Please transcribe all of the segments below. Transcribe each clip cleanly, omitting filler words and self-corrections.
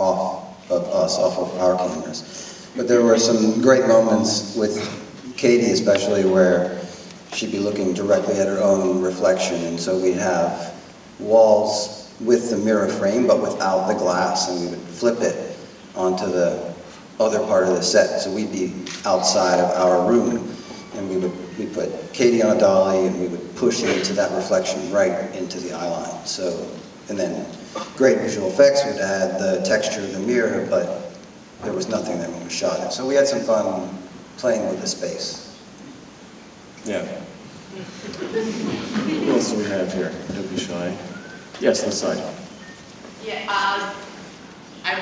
off of us, off of our cameras. But there were some great moments with Katie especially where she'd be looking directly at her own reflection, and so we'd have walls with the mirror frame but without the glass, and we would flip it onto the other part of the set, so we'd be outside of our room, and we'd put Katie on a dolly and we would push into that reflection right into the eye line. So, and then great visual effects would add the texture of the mirror, but there was nothing there when we shot it. So we had some fun playing with the space. Yeah. What else do we have here? Don't be shy. Yes, this side. Yeah, I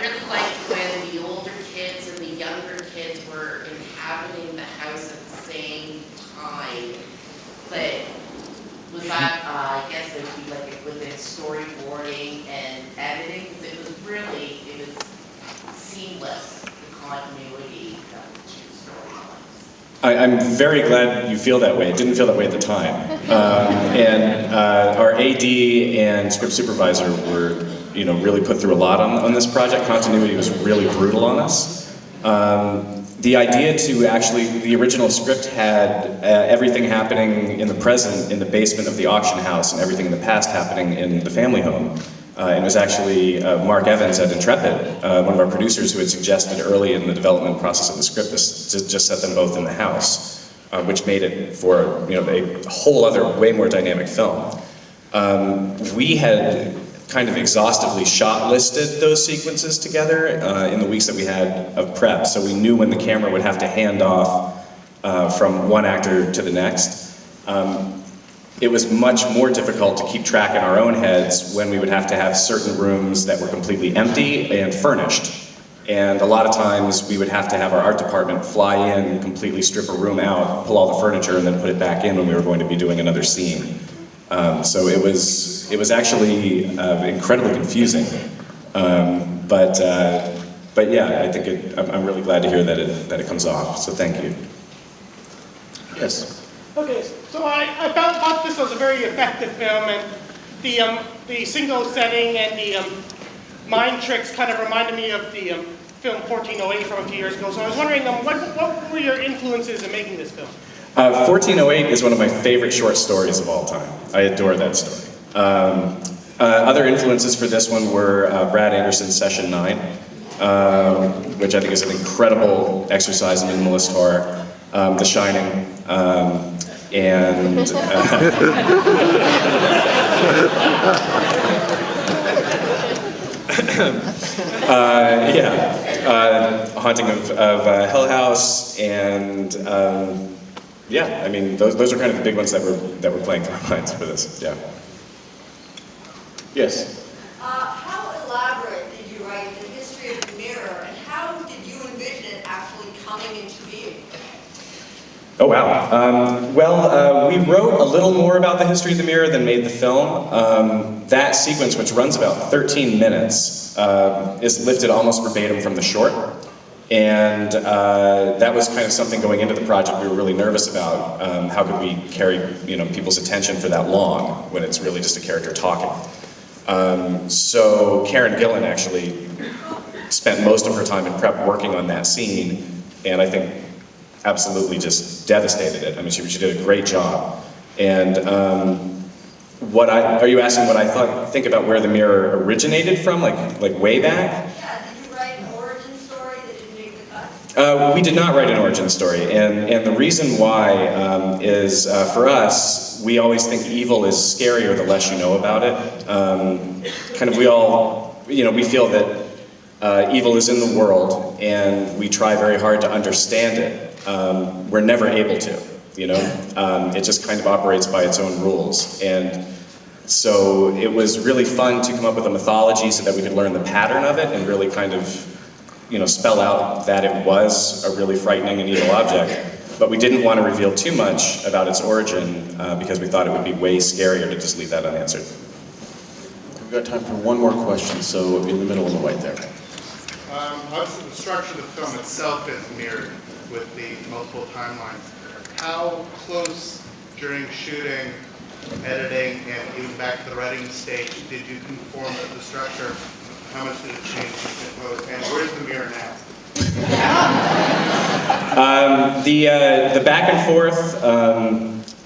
really liked when the older kids and the younger kids were inhabiting the house at the same time. But was that, I guess it would be like within storyboarding and editing, because it was seamless, the continuity of the two storylines. I'm very glad you feel that way. It didn't feel that way at the time. And our AD and script supervisor were, really put through a lot on this project. Continuity was really brutal on us. The idea to actually, the original script had everything happening in the present in the basement of the auction house and everything in the past happening in the family home. And it was actually Mark Evans at Intrepid, one of our producers, who had suggested early in the development process of the script to just set them both in the house, which made it for a whole other, way more dynamic film. We had kind of exhaustively shot-listed those sequences together in the weeks that we had of prep, so we knew when the camera would have to hand off from one actor to the next. It was much more difficult to keep track in our own heads when we would have to have certain rooms that were completely empty and furnished. And a lot of times we would have to have our art department fly in, completely strip a room out, pull all the furniture, and then put it back in when we were going to be doing another scene. So it was actually incredibly confusing. But yeah, I think I'm really glad to hear that it comes off. So thank you. Yes. Okay, so I thought this was a very effective film, and the single setting and the mind tricks kind of reminded me of the film 1408 from a few years ago. So I was wondering, what were your influences in making this film? 1408 is one of my favorite short stories of all time. I adore that story. Other influences for this one were Brad Anderson's Session 9, which I think is an incredible exercise in minimalist horror. The Shining, and Haunting of Hell House, and yeah, I mean those are kind of the big ones that were playing through our minds for this. Yeah. Yes. How elaborate did you write the history of the mirror, and how did you envision it actually coming into being? Oh wow. We wrote a little more about the history of the mirror than made the film. That sequence, which runs about 13 minutes, is lifted almost verbatim from the short. And that was kind of something going into the project we were really nervous about. How could we carry people's attention for that long when it's really just a character talking? So Karen Gillan actually spent most of her time in prep working on that scene, and I think absolutely just devastated it. I mean, she did a great job. And are you asking what I think about where the mirror originated from, like way back? Yeah, did you write an origin story that didn't make the cut? We did not write an origin story, and the reason why is for us, we always think evil is scarier the less you know about it. We feel that evil is in the world, and we try very hard to understand it. We're never able to, it just kind of operates by its own rules. And so it was really fun to come up with a mythology so that we could learn the pattern of it and really kind of, spell out that it was a really frightening and evil object. But we didn't want to reveal too much about its origin because we thought it would be way scarier to just leave that unanswered. We've got time for one more question, so in the middle on the right there. Obviously, the structure of the film itself is mirrored with the multiple timelines. How close during shooting, editing, and even back to the writing stage did you conform to the structure How much did it change in post? And where's the mirror now? The back and forth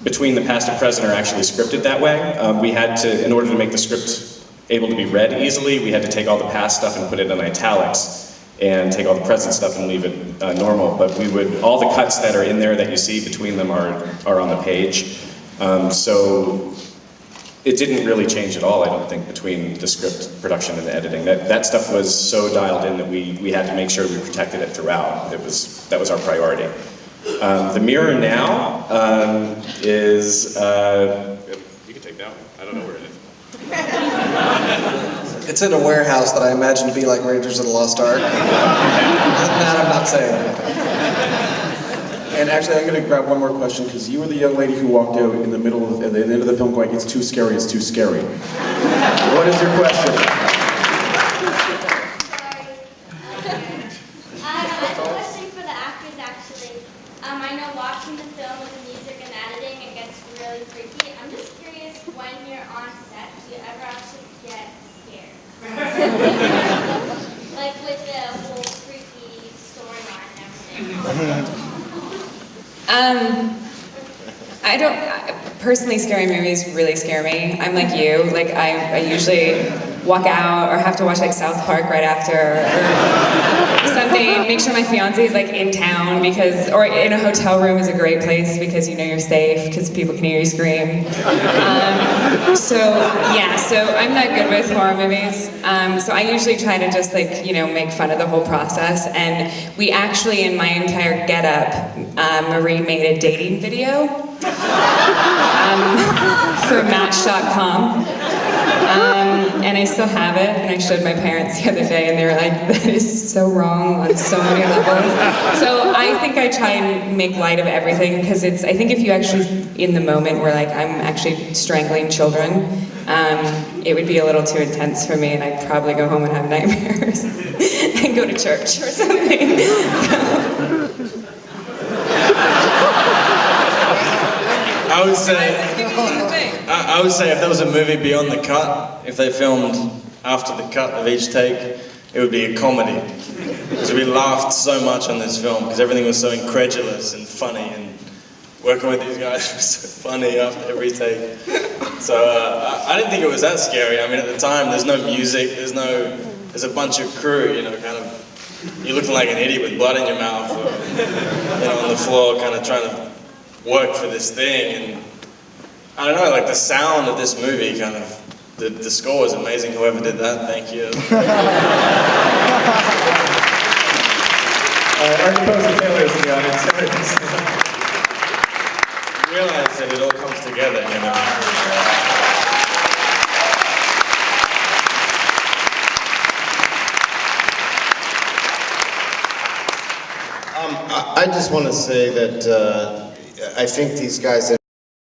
between the past and present are actually scripted that way. We had to, in order to make the script able to be read easily, we had to take all the past stuff and put it in italics, and take all the present stuff and leave it normal. But all the cuts that are in there that you see between them are on the page. So it didn't really change at all, I don't think, between the script production and the editing. That stuff was so dialed in that we had to make sure we protected it throughout. That was our priority. The mirror now is, you can take that one. I don't know where it is. It's in a warehouse that I imagine to be like Raiders of the Lost Ark. That I'm not saying. And actually, I'm going to grab one more question, because you were the young lady who walked out in the middle of, at the end of the film going, it's too scary, it's too scary. What is your question? I have a question for the actors, actually. I know watching the film with the music and editing, it gets really freaky. I'm just curious, when you're on set, do you ever actually get scared? Like with the whole freaky storyline and everything. Personally, scary movies really scare me. I'm like you, like I usually walk out or have to watch like South Park right after or something. Make sure my fiance is like in town or in a hotel room is a great place because you know you're safe because people can hear you scream. So I'm not good with horror movies. So I usually try to just like, make fun of the whole process. And we actually, in my entire getup, Marie made a dating video for Match.com. And I still have it, and I showed my parents the other day, and they were like, that is so wrong on so many levels. So I think I try and make light of everything, because I think if you actually, in the moment where like I'm actually strangling children, it would be a little too intense for me, and I'd probably go home and have nightmares and go to church or something. I would say if there was a movie beyond the cut, if they filmed after the cut of each take, it would be a comedy. Because we laughed so much on this film, because everything was so incredulous and funny, and working with these guys was so funny after every take. So I didn't think it was that scary. I mean, at the time, there's no music, there's a bunch of crew, you're looking like an idiot with blood in your mouth, or, on the floor, kind of trying to work for this thing. And I don't know, like the sound of this movie the score was amazing. Whoever did that, thank you. Archie Post and Taylor is in the audience. Realize that it all comes together, I just want to say that I think these guys